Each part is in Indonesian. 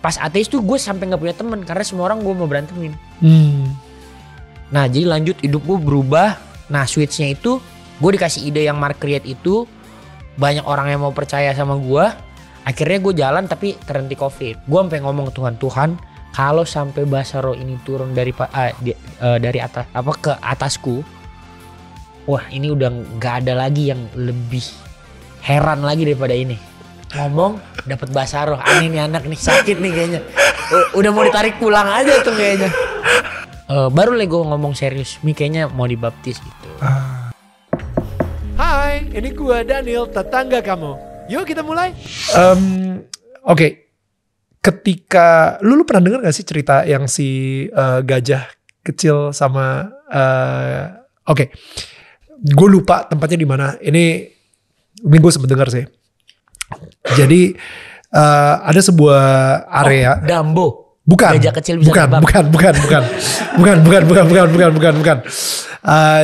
pas ateis tuh gue sampai nggak punya teman karena semua orang gue mau berantemin. Nah jadi lanjut hidup gue berubah. Nah switchnya itu gue dikasih ide yang Mark Create itu, banyak orang yang mau percaya sama gue. Akhirnya gue jalan tapi terhenti COVID. Gue sampai ngomong ke Tuhan, kalau sampai Basaro ini turun dari atas ke atasku, wah ini udah nggak ada lagi yang lebih heran lagi daripada ini. Ngomong dapat Basaro, aneh nih anak nih, sakit nih kayaknya. Udah mau ditarik pulang aja tuh kayaknya. Baru gue ngomong serius, Mi kayaknya mau dibaptis gitu. Hai, ini gue Daniel, tetangga kamu. Yuk kita mulai. Oke. Ketika lu pernah denger gak sih cerita yang si gajah kecil sama Oke. Gue lupa tempatnya di mana. Ini gue sempet denger sih. Jadi ada sebuah area. Dumbo. Bukan. Gajah kecil bisa bukan.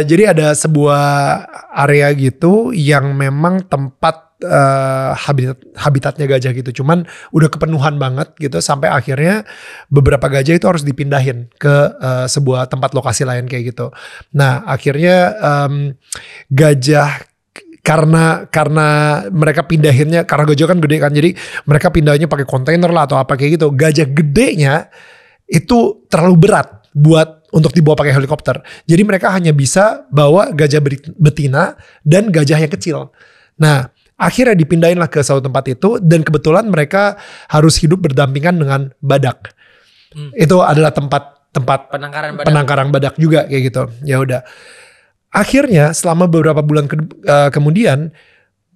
Jadi ada sebuah area gitu yang memang tempat habitatnya gajah gitu. Cuman udah kepenuhan banget gitu sampai akhirnya beberapa gajah itu harus dipindahin ke sebuah tempat lokasi lain kayak gitu. Nah akhirnya gajah karena mereka pindahinnya, karena gajah kan gede kan, jadi mereka pindahinnya pakai kontainer lah atau apa kayak gitu. Gajah gedenya itu terlalu berat untuk dibawa pakai helikopter. Jadi mereka hanya bisa bawa gajah betina dan gajah yang kecil. Nah akhirnya dipindahin lah ke suatu tempat itu, dan kebetulan mereka harus hidup berdampingan dengan badak. Itu adalah tempat penangkaran badak juga kayak gitu. Ya udah. Akhirnya selama beberapa bulan kemudian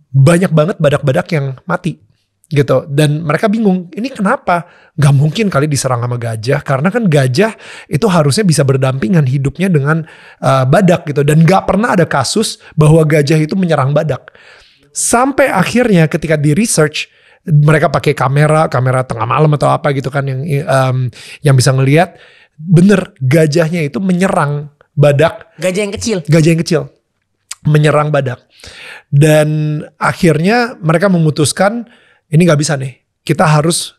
banyak banget badak-badak yang mati gitu, dan mereka bingung ini kenapa. Gak mungkin kali diserang sama gajah, karena kan gajah itu harusnya bisa berdampingan hidupnya dengan badak gitu, dan gak pernah ada kasus bahwa gajah itu menyerang badak. Sampai akhirnya ketika di research, mereka pakai kamera tengah malam atau apa gitu kan yang bisa ngelihat bener gajahnya itu menyerang badak. Gajah yang kecil Menyerang badak. Dan akhirnya mereka memutuskan ini gak bisa nih, kita harus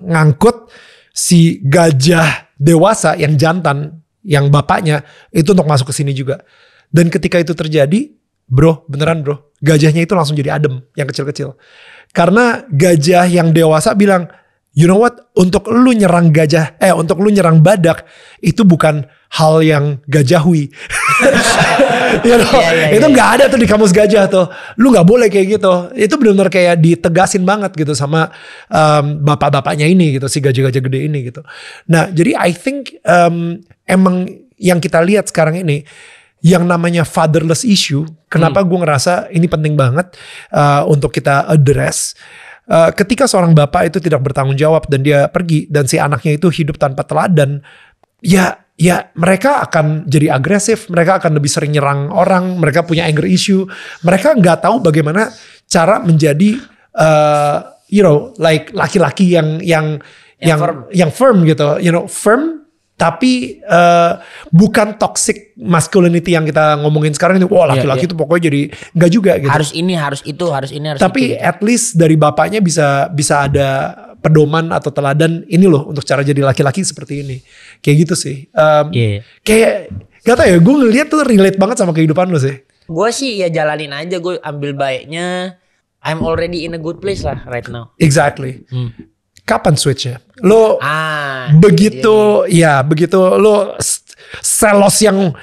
ngangkut si gajah dewasa yang jantan, yang bapaknya itu untuk masuk ke sini juga. Dan ketika itu terjadi, beneran bro, gajahnya itu langsung jadi adem yang kecil-kecil. Karena gajah yang dewasa bilang, you know what, untuk lu nyerang badak itu bukan hal yang gajahui. Itu nggak ada tuh di kamus gajah tuh. Lu nggak boleh kayak gitu. Itu benar-benar kayak ditegasin banget gitu sama bapak-bapaknya ini gitu, si gajah-gajah gede ini gitu. Nah jadi I think emang yang kita lihat sekarang ini, yang namanya fatherless issue, kenapa gue ngerasa ini penting banget untuk kita address. Ketika seorang bapak itu tidak bertanggung jawab dan dia pergi, dan si anaknya itu hidup tanpa teladan, ya mereka akan jadi agresif, mereka akan lebih sering nyerang orang, mereka punya anger issue, mereka nggak tahu bagaimana cara menjadi laki-laki yang firm gitu, firm. Tapi bukan toxic masculinity yang kita ngomongin sekarang ini. Wah laki-laki itu pokoknya jadi nggak juga gitu. Harus ini, harus itu, harus ini, harus tapi itu. Tapi at least dari bapaknya bisa ada pedoman atau teladan ini loh untuk cara jadi laki-laki seperti ini. Kayak gitu sih. Kayak gak tau ya, gue ngeliat tuh relate banget sama kehidupan lo sih. Gue sih ya jalanin aja, gue ambil baiknya. I'm already in a good place lah right now. Exactly. Kapan switchnya? Lo begitu lo selos yang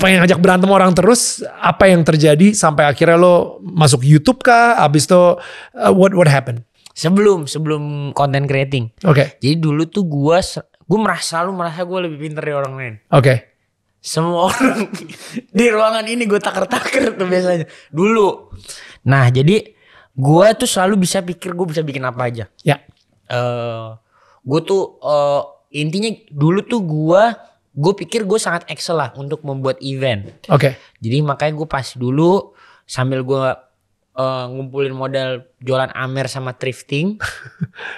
pengen ngajak berantem orang terus, apa yang terjadi sampai akhirnya lo masuk YouTube kah? Abis itu what happened? Sebelum content creating. Oke. Jadi dulu tuh gue selalu merasa gue lebih pintar dari orang lain. Oke. Semua orang di ruangan ini gue taker-taker tuh biasanya dulu. Nah jadi gue tuh selalu bisa pikir gue bisa bikin apa aja. Ya. Gue tuh intinya dulu tuh gue pikir gue sangat excel lah untuk membuat event. Oke. Jadi makanya gue pas dulu sambil gue ngumpulin modal jualan Amer sama thrifting,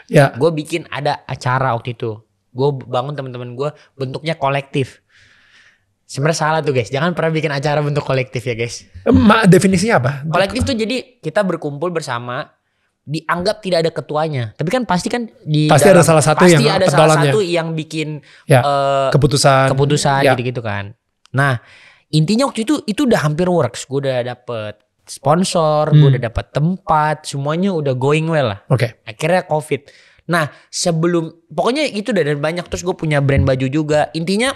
gue bikin ada acara waktu itu. Gue bangun teman-teman gue, bentuknya kolektif. Sebenarnya salah tuh guys, jangan pernah bikin acara bentuk kolektif ya guys. Definisinya apa? Kolektif tuh jadi kita berkumpul bersama dianggap tidak ada ketuanya. Tapi kan pasti kan pasti ada salah satu pasti yang ada salah satu yang bikin keputusan gitu-gitu kan. Nah, intinya waktu itu udah hampir works. Gue udah dapet sponsor, gue udah dapet tempat, semuanya udah going well lah. Akhirnya COVID. Nah, pokoknya itu udah dan banyak, terus gue punya brand baju juga. Intinya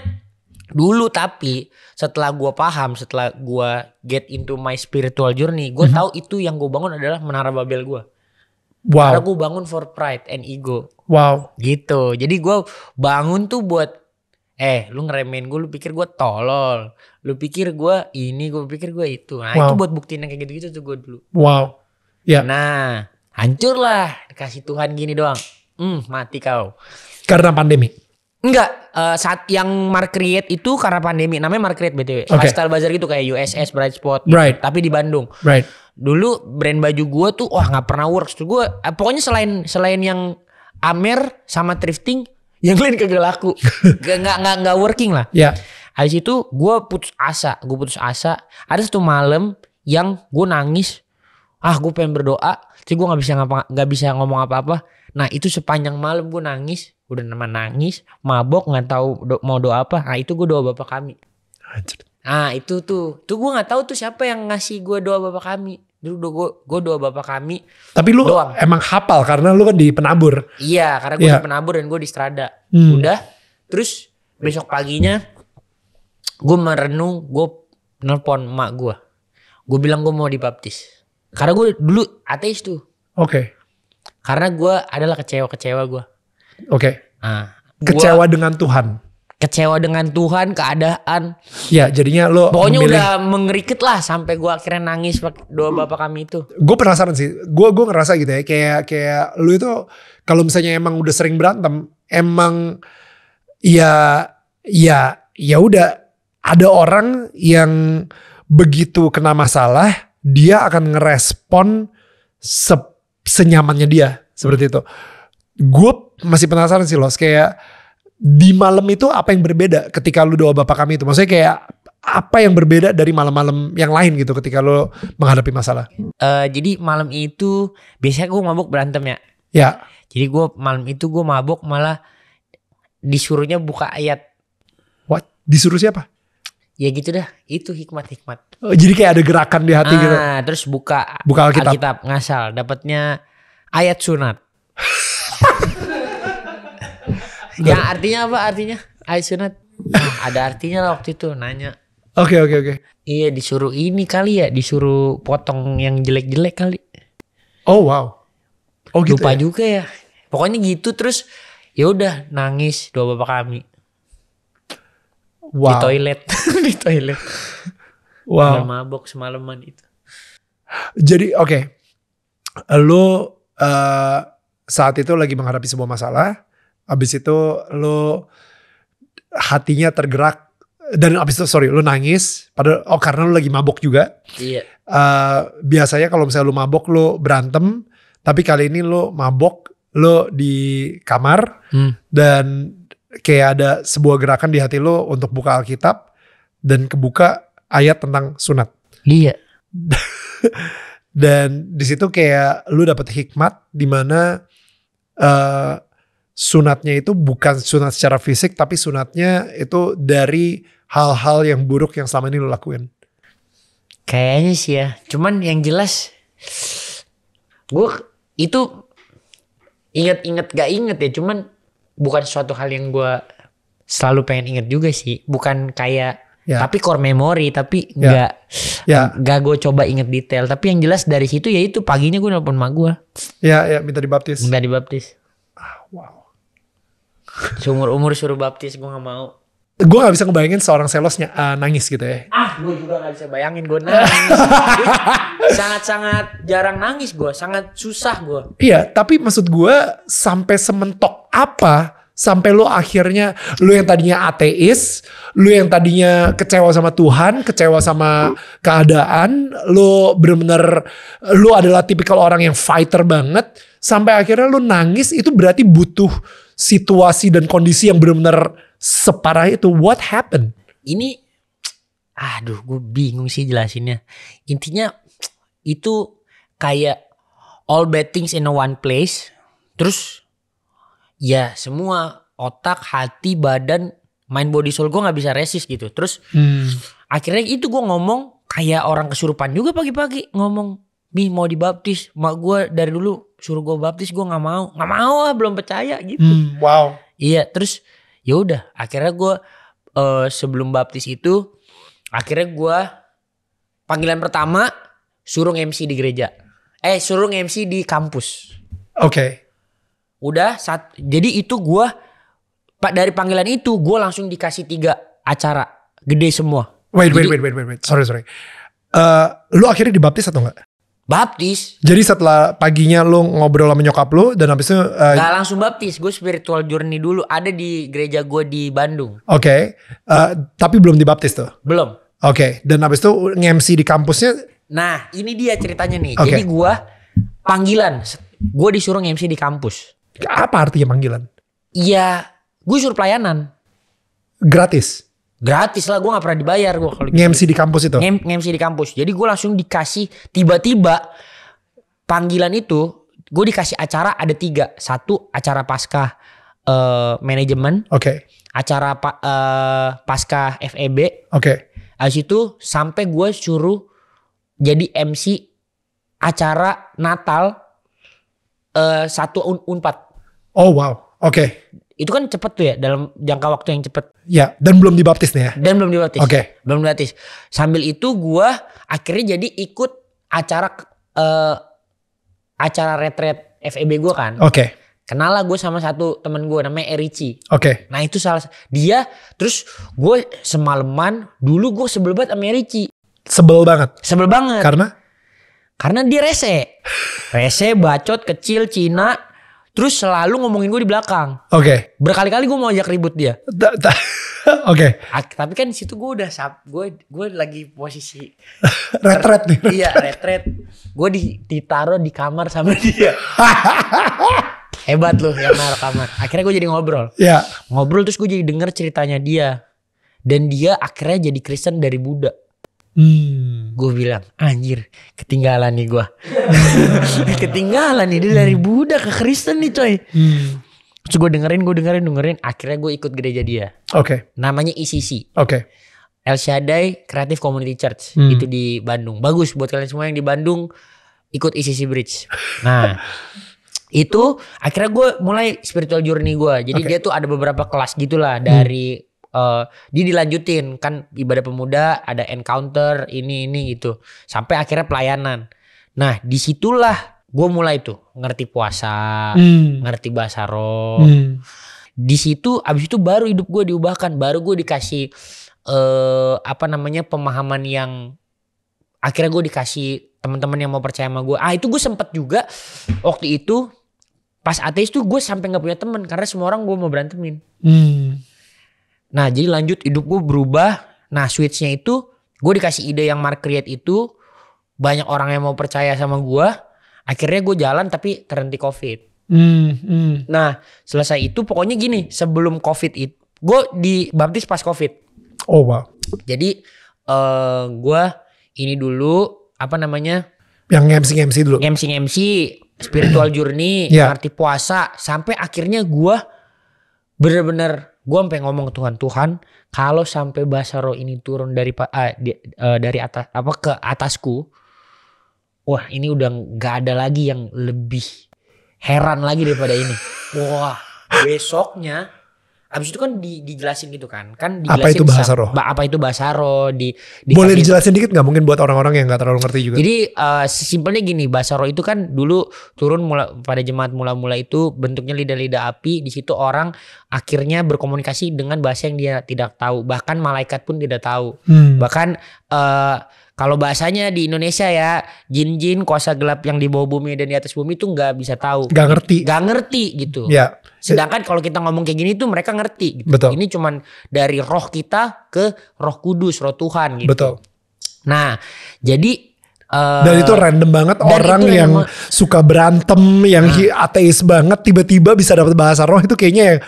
dulu, tapi setelah gue paham, setelah gue get into my spiritual journey, gue tahu itu yang gue bangun adalah Menara Babel gue. Karena gue bangun for pride and ego. Gitu. Jadi gue bangun tuh buat lu ngeremehin gue, lu pikir gue tolol, lu pikir gue ini, gue pikir gue itu. Nah itu buat buktiin yang kayak gitu-gitu tuh gue dulu. Nah hancur lah, dikasih Tuhan gini doang. Mati kau. Karena pandemi? Enggak, saat yang Mark Create itu karena pandemi. Namanya Mark Create BTW. Lifestyle Bazar gitu kayak USS, Bright Spot gitu. Tapi di Bandung. Dulu brand baju gue tuh gak pernah works tuh. Gue pokoknya selain yang Amer sama thrifting, yang lain kagak laku. Gak working lah. Habis itu gue putus asa. Ada satu malam yang gue nangis. Gue pengen berdoa. Tapi gue gak bisa ngomong apa-apa. Nah itu sepanjang malam gue nangis. Udah nangis, mabok, gak tahu mau doa apa. Nah itu gue doa Bapa Kami. Nah itu tuh gue gak tahu tuh siapa yang ngasih gue doa Bapa Kami. Dulu gue doa Bapa Kami. Tapi lu doang. Emang hafal karena lu kan di penabur. Iya, karena gue di penabur dan gue di Strada. Udah, terus besok paginya gue merenung, gue nelpon emak gue. Gue bilang gue mau dibaptis. Karena gue dulu ateis tuh. Karena gue adalah kecewa gue. Nah, kecewa dengan Tuhan. Kecewa dengan Tuhan, keadaan. Ya jadinya lo pokoknya udah mengerikit lah sampai gue akhirnya nangis pakai doa Bapa Kami itu. Gue penasaran sih. Gue ngerasa gitu ya, kayak lu itu kalau misalnya emang udah sering berantem, emang ya udah ada orang yang begitu kena masalah, dia akan ngerespon senyamannya dia seperti itu. Gue masih penasaran sih Los, kayak di malam itu apa yang berbeda ketika lu doa Bapa Kami itu? Maksudnya kayak apa yang berbeda dari malam-malam yang lain gitu ketika lu menghadapi masalah? Jadi malam itu biasanya gue mabuk berantem ya. Jadi gue malam itu gue mabuk malah disuruhnya buka ayat. What? Disuruh siapa? Ya gitu dah, itu hikmat. Jadi kayak ada gerakan di hati gitu. Terus buka Alkitab ngasal, dapatnya ayat sunat. Yang artinya apa artinya? Ayat sunat. Ada artinya lah waktu itu nanya. Oke. Iya disuruh ini kali ya, disuruh potong yang jelek-jelek kali. Oh wow. Oh gitu. Lupa juga ya. Pokoknya gitu, terus ya udah nangis doa Bapa Kami. Wow. Di toilet. Wow. Udah mabok semalaman itu. Jadi lu saat itu lagi menghadapi sebuah masalah. Abis itu lo hatinya tergerak dan abis itu lu nangis padahal karena lo lagi mabok juga. Iya. Biasanya kalau misalnya lo mabok lo berantem, tapi kali ini lo mabok, lo di kamar dan kayak ada sebuah gerakan di hati lo untuk buka Alkitab dan kebuka ayat tentang sunat. Iya. Dan di situ kayak lo dapet hikmat di mana sunatnya itu bukan sunat secara fisik, tapi sunatnya itu dari hal-hal yang buruk yang selama ini lo lakuin. Kayaknya sih ya. Cuman yang jelas gue itu inget gak inget ya. Cuman bukan suatu hal yang gue selalu pengen inget juga sih. Bukan kayak tapi core memory, tapi gak gue coba inget detail. Tapi yang jelas dari situ ya itu paginya gue nelpon mak gue. Ya minta dibaptis. Wow. Seumur umur suruh baptis gue gak mau. Gue gak bisa ngebayangin seorang salesnya nangis gitu ya. Gue juga gak bisa bayangin gue nangis. Sangat-sangat jarang nangis gue. Sangat susah gue. Iya, tapi maksud gue sampai sementok apa sampai lo akhirnya, lo yang tadinya ateis, lo yang tadinya kecewa sama Tuhan, kecewa sama keadaan, lo bener-bener lo adalah tipikal orang yang fighter banget, sampai akhirnya lo nangis. Itu berarti butuh situasi dan kondisi yang benar-benar separah itu. What happened? Ini gue bingung sih jelasinnya. Intinya itu kayak all bad things in one place. Terus ya semua otak, hati, badan, mind, body, soul gue gak bisa resist gitu. Terus akhirnya itu gue ngomong kayak orang kesurupan juga pagi-pagi ngomong, Mi mau dibaptis. Mak gue dari dulu suruh gue baptis, gue gak mau belum percaya gitu. Wow. Iya, terus ya udah akhirnya gue sebelum baptis itu akhirnya gue panggilan pertama suruh MC di gereja. Suruh MC di kampus. Oke. Udah jadi itu gue dari panggilan itu gue langsung dikasih 3 acara gede semua. Wait. Sorry. Lu akhirnya dibaptis atau enggak? Baptis. Jadi setelah paginya lu ngobrol sama nyokap lu dan habis itu gak langsung baptis, gue spiritual journey dulu ada di gereja gue di Bandung. Oke. Tapi belum dibaptis tuh? Belum. Oke. Dan habis itu nge-MC di kampusnya? Nah ini dia ceritanya nih. Okay. Jadi gue panggilan, gue disuruh nge-MC di kampus. Apa artinya panggilan? Iya, gue suruh pelayanan. Gratis? Gratis lah, gue gak pernah dibayar gue kalau nge-MC di kampus itu? Nge-MC di kampus. Jadi gue langsung dikasih tiba-tiba panggilan itu gue dikasih acara ada 3. 1 acara paskah manajemen. Oke. Acara paskah FEB. Oke. Habis itu sampai gue suruh jadi MC acara Natal 1 Unpad. Oh wow. Oke. Itu kan cepet tuh ya, dalam jangka waktu yang cepet. Ya, dan belum dibaptis nih ya? Dan belum dibaptis. Oke. Belum dibaptis. Sambil itu gue akhirnya jadi ikut acara retret FEB gue kan. Oke. Kenal lah gue sama satu temen gue namanya Erici. Oke. Nah itu dia, terus gue semalaman, dulu gue sebel banget sama Erici. Sebel banget? Sebel banget. Karena dia rese. Rese, bacot, kecil, Cina. Terus selalu ngomongin gue di belakang. Oke. Berkali-kali gue mau ajak ribut dia. Oke. Tapi kan situ gue udah gue lagi posisi retret nih. Iya, retret. Gue ditaruh di kamar sama dia. Hebat loh yang naruh kamar. Akhirnya gue jadi ngobrol. Iya. Ngobrol terus gue jadi denger ceritanya dia. Dan dia akhirnya jadi Kristen dari Buddha. Gue bilang anjir ketinggalan nih gue. Ketinggalan nih dia dari Buddha ke Kristen nih coy. Terus gue dengerin. Akhirnya gue ikut gereja dia. Oke. Namanya ECC. Oke. El Shaddai Creative Community Church. Itu di Bandung. Bagus buat kalian semua yang di Bandung ikut ECC Bridge. Nah itu akhirnya gue mulai spiritual journey gue. Jadi dia tuh ada beberapa kelas gitulah dari dia dilanjutin kan ibadah pemuda ada encounter ini gitu sampai akhirnya pelayanan. Nah disitulah gue mulai tuh ngerti puasa, ngerti bahasa roh. Di situ abis itu baru hidup gue diubahkan, baru gue dikasih pemahaman yang akhirnya gue dikasih teman-teman yang mau percaya sama gue. Itu gue sempet juga waktu itu pas ateis tuh gue sampai nggak punya teman karena semua orang gue mau berantemin. Nah jadi lanjut hidup gue berubah. Nah switchnya itu gue dikasih ide yang Mark create itu. Banyak orang yang mau percaya sama gue. Akhirnya gue jalan tapi terhenti COVID. Nah selesai itu pokoknya gini. Sebelum COVID itu gue dibaptis pas COVID. Oh wow. Jadi gue ini dulu yang MC dulu. MC spiritual journey. Ngerti puasa. Sampai akhirnya gue bener-bener gue sampai ngomong ke Tuhan, kalau sampai bahasa roh ini turun dari atas ke atasku, wah ini udah nggak ada lagi yang lebih heran lagi daripada ini. Wah besoknya, abis itu kan dijelasin gitu kan dijelasin apa itu bahasa roh? Apa itu bahasa roh? Boleh dijelasin dikit nggak mungkin buat orang-orang yang nggak terlalu ngerti juga? Jadi simpelnya gini, bahasa roh itu kan dulu turun pada jemaat mula-mula itu bentuknya lidah-lidah api. Di situ orang akhirnya berkomunikasi dengan bahasa yang dia tidak tahu, bahkan malaikat pun tidak tahu. Bahkan kalau bahasanya di Indonesia ya, jin-jin kuasa gelap yang di bawah bumi dan di atas bumi itu nggak bisa tahu, nggak ngerti gitu. Ya. Sedangkan kalau kita ngomong kayak gini tuh mereka ngerti gitu. Betul. Ini cuman dari roh kita ke roh kudus, roh Tuhan gitu. Betul. Nah jadi dan itu random banget orang yang suka berantem, yang ateis banget tiba-tiba bisa dapat bahasa roh itu kayaknya yang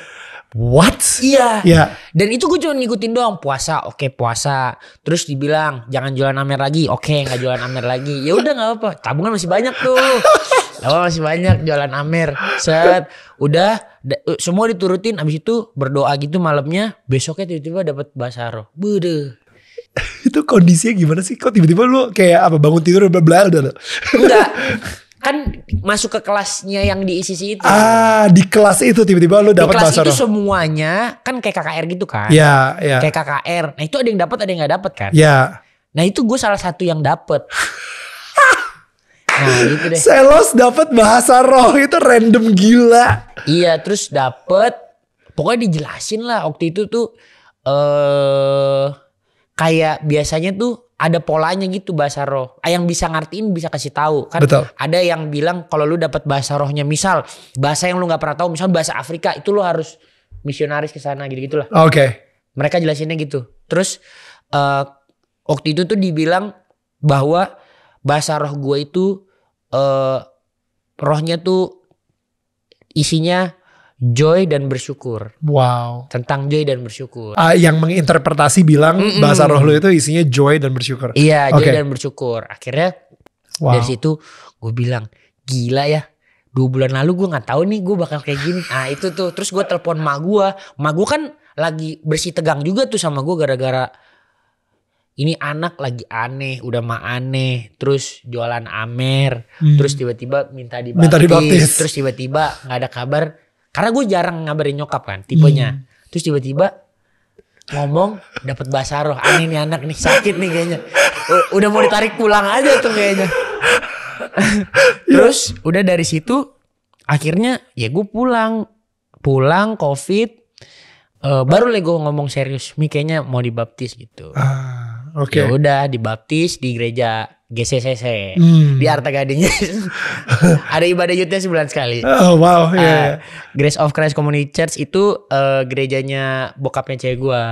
what? Iya. Ya. Dan itu gue cuma ngikutin doang. Puasa, oke puasa. Terus dibilang jangan jualan Amer lagi, oke nggak jualan Amer lagi. Ya udah nggak apa-apa. Tabungan masih banyak tuh. Apa masih banyak jualan Amer. Set, udah semua diturutin, abis itu berdoa gitu malamnya, besoknya tiba-tiba dapat Basaro. Bude. Itu kondisinya gimana sih? Kok tiba-tiba lu kayak apa bangun tidur bla bla udah. Enggak. Kan masuk ke kelasnya yang di ICC itu. Di kelas itu tiba-tiba lu dapat Basaro. Di kelas itu Basaro. semuanya kan kayak KKR gitu kan. Iya, iya. Kayak KKR. Nah, itu ada yang dapat, ada yang enggak dapat kan? Iya. Nah, itu gue salah satu yang dapat. Nah, gitu deh. Selos dapat bahasa roh itu random gila. Iya, terus dapat, pokoknya dijelasin lah waktu itu tuh kayak biasanya tuh ada polanya gitu bahasa roh. Yang bisa ngertiin bisa kasih tahu kan. Betul. Ada yang bilang kalau lu dapat bahasa rohnya, misal bahasa yang lu nggak pernah tahu, misal bahasa Afrika, itu lu harus misionaris ke sana gitu-gitulah. Oke. Mereka jelasinnya gitu. Terus waktu itu tuh dibilang bahwa bahasa roh gue itu rohnya tuh isinya joy dan bersyukur. Wow. Tentang joy dan bersyukur. Yang menginterpretasi bilang bahasa roh lu itu isinya joy dan bersyukur. Iya, joy dan bersyukur. Akhirnya dari situ gue bilang, gila ya. 2 bulan lalu gue gak tahu nih gue bakal kayak gini. Nah itu tuh. Terus gue telepon mak gue. Mak gue kan lagi bersih tegang juga tuh sama gue gara-gara ini anak lagi aneh, udah mah aneh, terus jualan Amer, terus tiba-tiba minta dibaptis, terus tiba-tiba nggak ada kabar, karena gue jarang ngabarin nyokap kan, tipenya, terus tiba-tiba ngomong dapat Basaro, aneh nih anak nih, sakit nih kayaknya, udah mau ditarik pulang aja tuh kayaknya. Terus udah dari situ, akhirnya ya gue pulang COVID, baru lah gue ngomong serius, Mi kayaknya mau dibaptis gitu. Oke. Ya udah dibaptis di gereja GCCC di Arta Gading. Ada ibadah youthnya sebulan sekali. Oh wow. Yeah. Grace of Christ Community Church itu gerejanya bokapnya cewek gue.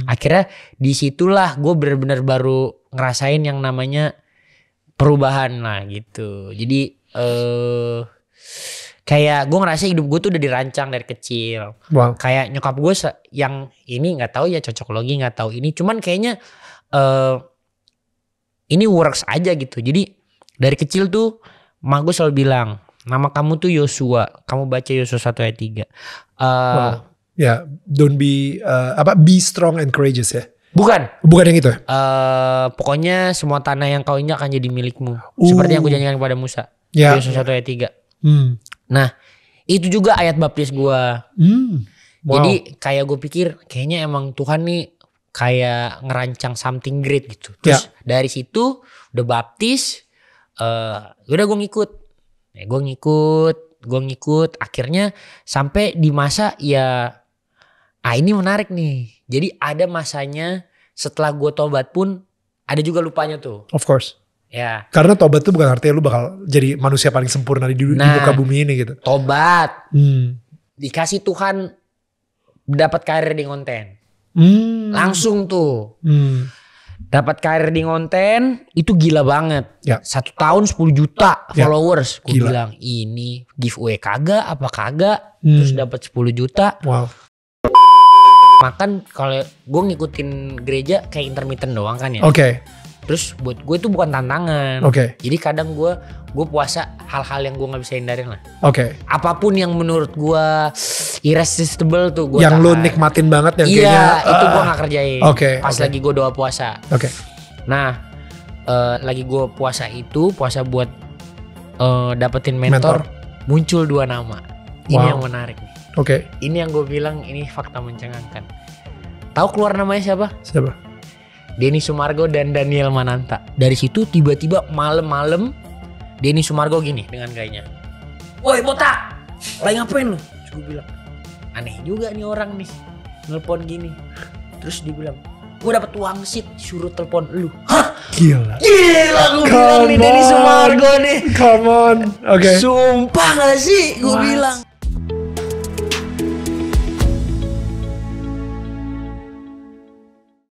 Akhirnya disitulah gue benar-benar baru ngerasain yang namanya perubahan lah gitu. Jadi kayak gue ngerasa hidup gue tuh udah dirancang dari kecil. Wow. Kayak nyokap gue yang ini nggak tahu ya cocokologi, nggak tahu ini, cuman kayaknya ini works aja gitu. Jadi dari kecil tuh mak gue selalu bilang, nama kamu tuh Yosua, kamu baca Yosua 1 ayat 3. Ya, don't be be strong and courageous ya. Bukan yang itu. Pokoknya semua tanah yang kau injak akan jadi milikmu, seperti yang aku janjikan kepada Musa. Yosua 1 ayat 3. Nah, itu juga ayat baptis gue. Wow. Jadi kayak gue pikir kayaknya emang Tuhan nih kayak ngerancang something great gitu. Terus dari situ udah baptis, udah gue ngikut. Gue ngikut. Akhirnya sampai di masa ya, ini menarik nih. Jadi ada masanya setelah gue tobat pun ada juga lupanya tuh. Of course. Ya. Karena tobat tuh bukan artinya lu bakal jadi manusia paling sempurna di muka bumi ini gitu. Tobat. Dikasih Tuhan dapat karir di konten. Langsung tuh dapat karir di konten itu gila banget. 1 tahun 10 juta followers. Gue bilang ini giveaway kagak apa kagak. Terus dapat 10 juta. Wow. Makan kalau gue ngikutin gereja kayak intermittent doang kan ya. Oke. Terus buat gue itu bukan tantangan. Jadi kadang gue puasa hal-hal yang gue nggak bisa hindarin lah. Apapun yang menurut gue irresistible tuh gue yang tahan. Lu nikmatin banget yang kayaknya. Iya itu gue nggak kerjain. Pas lagi gue doa puasa. Nah lagi gue puasa buat dapetin mentor. Muncul 2 nama. Ini yang menarik nih. Ini yang gue bilang ini fakta mencengangkan. Tahu keluar namanya siapa? Denny Sumargo dan Daniel Mananta. Dari situ tiba-tiba malam-malam Denny Sumargo gini dengan gayanya, "Woi botak, lagi ngapain lu?" Terus gue bilang, aneh juga nih orang nih nelpon gini. Terus dia bilang, "Gue dapet wangsit, suruh telepon lu." Hah? Gila gue bilang nih Denny Sumargo nih. Come on. Sumpah gak sih gue bilang.